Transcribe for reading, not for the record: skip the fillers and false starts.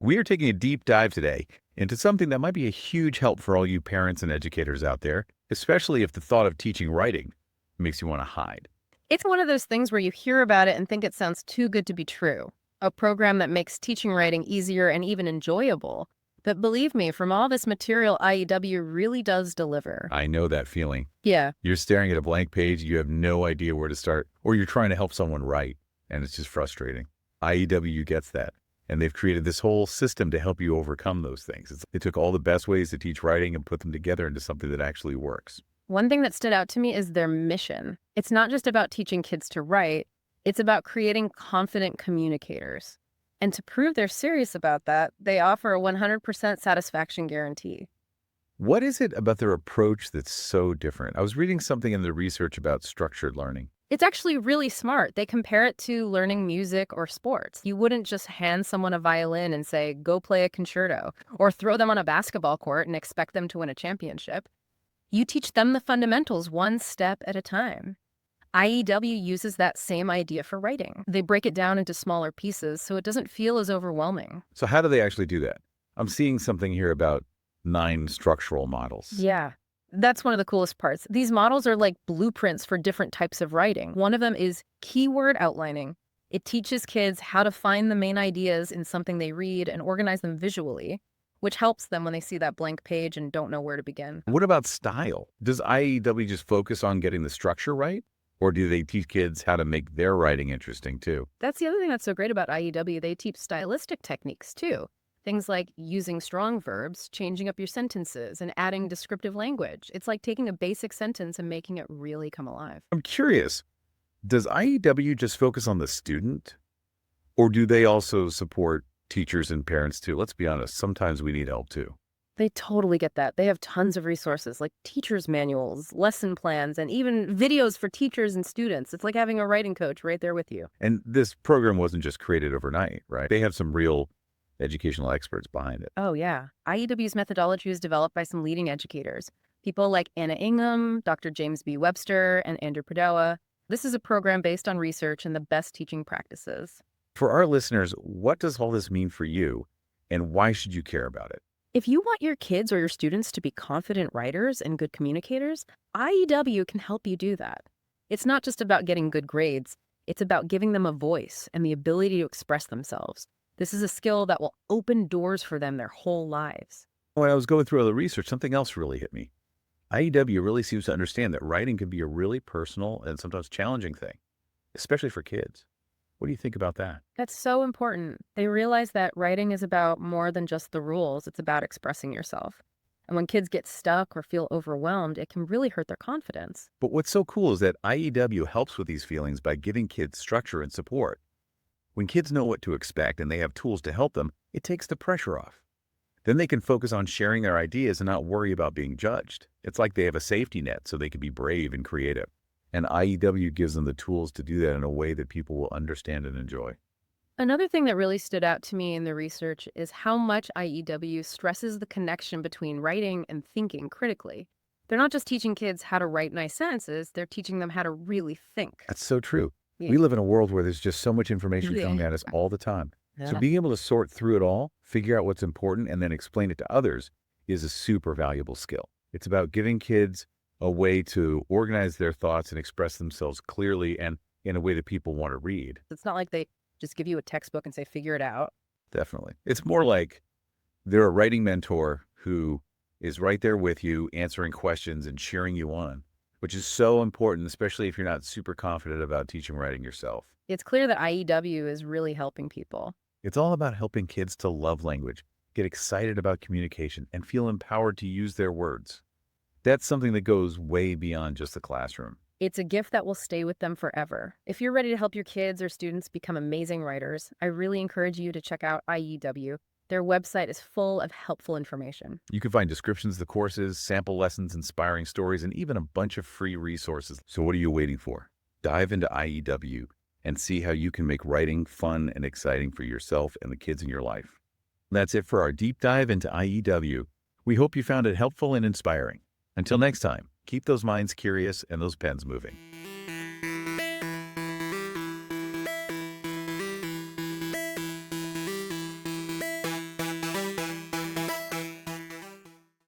We are taking a deep dive today into something that might be a huge help for all you parents and educators out there, especially if the thought of teaching writing makes you want to hide. It's one of those things where you hear about it and think it sounds too good to be true. A program that makes teaching writing easier and even enjoyable. But believe me, from all this material, IEW really does deliver. I know that feeling. Yeah. You're staring at a blank page, you have no idea where to start, or you're trying to help someone write, and it's just frustrating. IEW gets that, and they've created this whole system to help you overcome those things. They took all the best ways to teach writing and put them together into something that actually works. One thing that stood out to me is their mission. It's not just about teaching kids to write, it's about creating confident communicators. And to prove they're serious about that, they offer a 100% satisfaction guarantee. What is it about their approach that's so different? I was reading something in the research about structured learning. It's actually really smart. They compare it to learning music or sports. You wouldn't just hand someone a violin and say, go play a concerto, or throw them on a basketball court and expect them to win a championship. You teach them the fundamentals one step at a time. IEW uses that same idea for writing. They break it down into smaller pieces so it doesn't feel as overwhelming. So how do they actually do that? I'm seeing something here about 9 structural models. Yeah, that's one of the coolest parts. These models are like blueprints for different types of writing. One of them is keyword outlining. It teaches kids how to find the main ideas in something they read and organize them visually, which helps them when they see that blank page and don't know where to begin. What about style? Does IEW just focus on getting the structure right? Or do they teach kids how to make their writing interesting too? That's the other thing that's so great about IEW. They teach stylistic techniques too. Things like using strong verbs, changing up your sentences, and adding descriptive language. It's like taking a basic sentence and making it really come alive. I'm curious, does IEW just focus on the student? Or do they also support teachers and parents too? Let's be honest, sometimes we need help too. They totally get that. They have tons of resources like teachers' manuals, lesson plans, and even videos for teachers and students. It's like having a writing coach right there with you. And this program wasn't just created overnight, right? They have some real educational experts behind it. Oh, yeah. IEW's methodology was developed by some leading educators, people like Anna Ingham, Dr. James B. Webster, and Andrew Padoa. This is a program based on research and the best teaching practices. For our listeners, what does all this mean for you, and why should you care about it? If you want your kids or your students to be confident writers and good communicators, IEW can help you do that. It's not just about getting good grades, it's about giving them a voice and the ability to express themselves. This is a skill that will open doors for them their whole lives. When I was going through all the research, something else really hit me. IEW really seems to understand that writing can be a really personal and sometimes challenging thing, especially for kids. What do you think about that? That's so important. They realize that writing is about more than just the rules, it's about expressing yourself. And when kids get stuck or feel overwhelmed, it can really hurt their confidence. But what's so cool is that IEW helps with these feelings by giving kids structure and support. When kids know what to expect and they have tools to help them, it takes the pressure off. Then they can focus on sharing their ideas and not worry about being judged. It's like they have a safety net so they can be brave and creative. And IEW gives them the tools to do that in a way that people will understand and enjoy. Another thing that really stood out to me in the research is how much IEW stresses the connection between writing and thinking critically. They're not just teaching kids how to write nice sentences, they're teaching them how to really think. That's so true. Yeah. We live in a world where there's just so much information Yeah. coming at us all the time. So Yeah. being able to sort through it all, figure out what's important, and then explain it to others is a super valuable skill. It's about giving kids a way to organize their thoughts and express themselves clearly and in a way that people want to read. It's not like they just give you a textbook and say, figure it out. Definitely. It's more like they're a writing mentor who is right there with you, answering questions and cheering you on, which is so important, especially if you're not super confident about teaching writing yourself. It's clear that IEW is really helping people. It's all about helping kids to love language, get excited about communication, and feel empowered to use their words. That's something that goes way beyond just the classroom. It's a gift that will stay with them forever. If you're ready to help your kids or students become amazing writers, I really encourage you to check out IEW. Their website is full of helpful information. You can find descriptions of the courses, sample lessons, inspiring stories, and even a bunch of free resources. So what are you waiting for? Dive into IEW and see how you can make writing fun and exciting for yourself and the kids in your life. That's it for our deep dive into IEW. We hope you found it helpful and inspiring. Until next time, keep those minds curious and those pens moving.